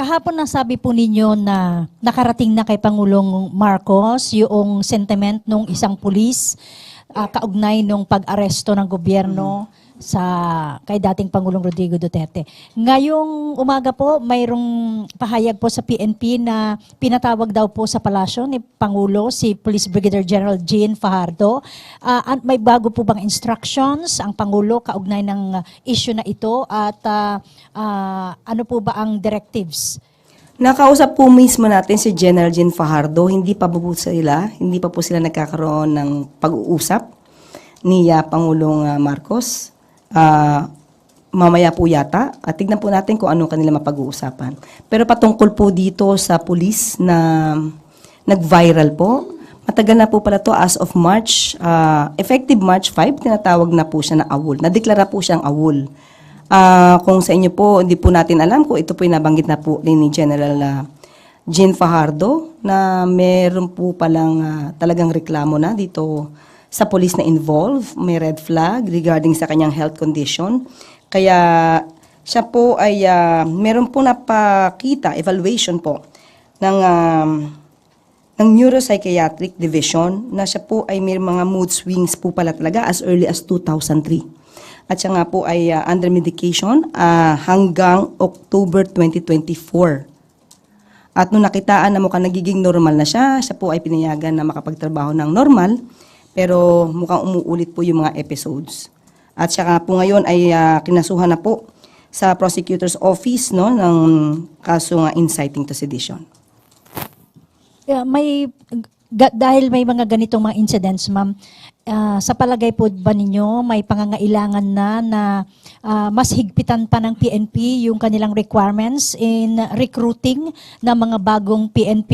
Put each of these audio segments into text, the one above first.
Kahapon nasabi po ninyo na nakarating na kay Pangulong Marcos yung sentiment nung isang pulis kaugnay nung pag-aresto ng gobyerno kay dating Pangulong Rodrigo Duterte. Ngayong umaga po, mayroong pahayag po sa PNP na pinatawag daw po sa palasyo ni Pangulo si Police Brigadier General Jean Fajardo. May bago po bang instructions ang Pangulo kaugnay ng issue na ito at ano po ba ang directives? Nakausap po mismo natin si General Jean Fajardo, hindi pa po sila nagkakaroon ng pag-uusap ni Pangulong Marcos. Mamaya po yata, at tignan po natin kung ano kanila mapag-uusapan. Pero patungkol po dito sa pulis na nag-viral po, matagal na po pala to as of March, effective March 5, tinatawag na po siya na AWOL. Nadeklara po siyang AWOL. Kung sa inyo po, hindi po natin alam kung ito po yung nabanggit na po ni General Jean Fajardo na meron po palang talagang reklamo na dito sa police na involved, may red flag regarding sa kanyang health condition. Kaya siya po ay meron po napakita, evaluation po ng neuropsychiatric division na siya po ay may mga mood swings po pala talaga as early as 2003. At siya nga po ay under medication hanggang October 2024. At nung nakitaan na mukhang nagiging normal na siya po ay pinayagan na makapagtrabaho ng normal. Pero mukhang umuulit po yung mga episodes. At saka po ngayon ay kinasuhan na po sa prosecutor's office ng kaso inciting to sedition. Dahil may mga ganitong mga incidents, ma'am, sa palagay po ba ninyo may pangangailangan na mas higpitan pa ng PNP yung kanilang requirements in recruiting ng mga bagong PNP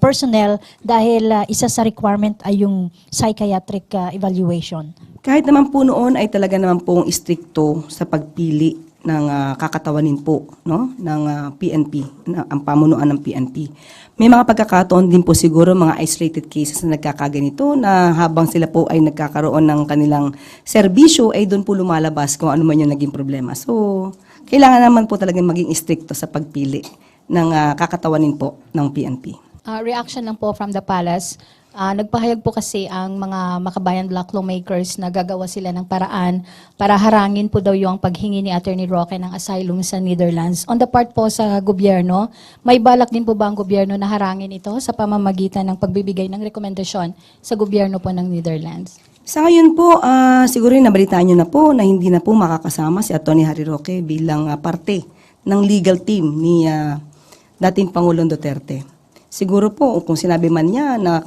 personnel dahil isa sa requirement ay yung psychiatric evaluation? Kahit naman po noon ay talaga naman pong istrikto sa pagpili ng kakatawanin po ng PNP, ang pamunuan ng PNP. May mga pagkakataon din po siguro mga isolated cases na nagkakaganito na habang sila po ay nagkakaroon ng kanilang serbisyo ay doon po lumalabas kung ano man yung naging problema. So, kailangan naman po talagang maging istrikto sa pagpili ng kakatawanin po ng PNP. Reaction lang po from the palace. Nagpahayag po kasi ang mga Makabayan Black lawmakers na gagawa sila ng paraan para harangin po daw yung paghingi ni Attorney Roque ng asylum sa Netherlands. On the part po sa gobyerno, may balak din po ba ang gobyerno na harangin ito sa pamamagitan ng pagbibigay ng rekomendasyon sa gobyerno po ng Netherlands? Sa ngayon po, siguro nabalitaan nyo na po na hindi na po makakasama si Attorney Harry Roque bilang parte ng legal team ni dating Pangulong Duterte. Siguro po kung sinabi man niya na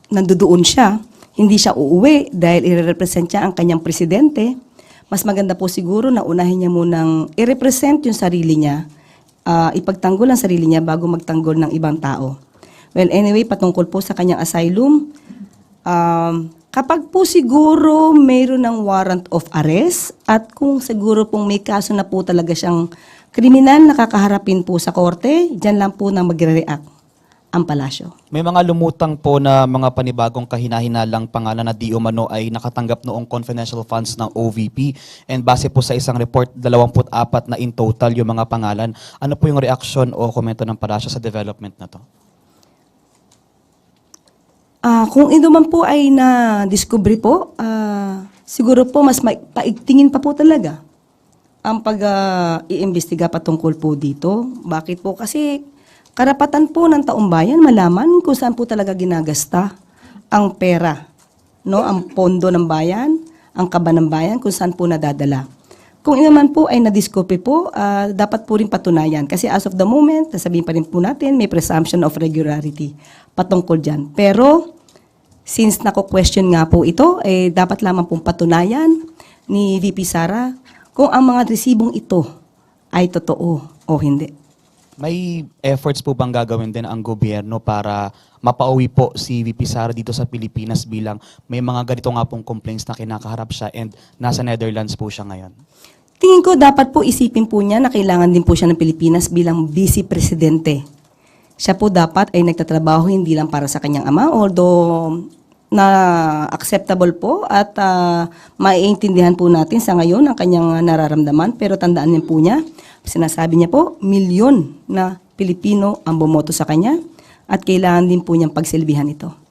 nandoon siya, hindi siya uuwi dahil i-represent niya ang kanyang presidente, mas maganda po siguro na unahin niya munang i-represent yung sarili niya, ipagtanggol ang sarili niya bago magtanggol ng ibang tao. Well, anyway, patungkol po sa kanyang asylum, kapag po siguro mayroon ng warrant of arrest at kung siguro pong may kaso na po talaga siyang kriminal na kakaharapin po sa korte, dyan lang po na magre-react ang palasyo. May mga lumutang po na mga panibagong kahinahinalang pangalan na di umano ay nakatanggap noong confidential funds ng OVP and base po sa isang report, 24 na in total yung mga pangalan. Ano po yung reaksyon o komento ng palasyo sa development na to? Kung ito man po ay na-discovery po, siguro po mas paigtingin pa po talaga ang pag-iimbestiga patungkol po dito. Bakit po? Kasi karapatan po ng taong bayan malaman kung saan po talaga ginagasta ang pera, ang pondo ng bayan, ang kaba ng bayan, kung saan po nadadala. Kung naman po ay na-discovery po, dapat po rin patunayan. Kasi as of the moment, sabihin pa rin po natin, may presumption of regularity patungkol dyan. Pero, since nako-question nga po ito, dapat lamang pong patunayan ni VP Sara kung ang mga resibong ito ay totoo o hindi. May efforts po bang gagawin din ang gobyerno para mapauwi po si VP Sara dito sa Pilipinas bilang may mga ganito nga pong complaints na kinakaharap siya and nasa Netherlands po siya ngayon? Tingin ko dapat po isipin po niya na kailangan din po siya ng Pilipinas bilang vice presidente. Siya po dapat ay nagtatrabaho hindi lang para sa kanyang ama, although na acceptable po at maiintindihan po natin sa ngayon ang kanyang nararamdaman. Pero tandaan niyo po niya, sinasabi niya po, milyon na Pilipino ang bumoto sa kanya at kailangan din po niyang pagsilbihan ito.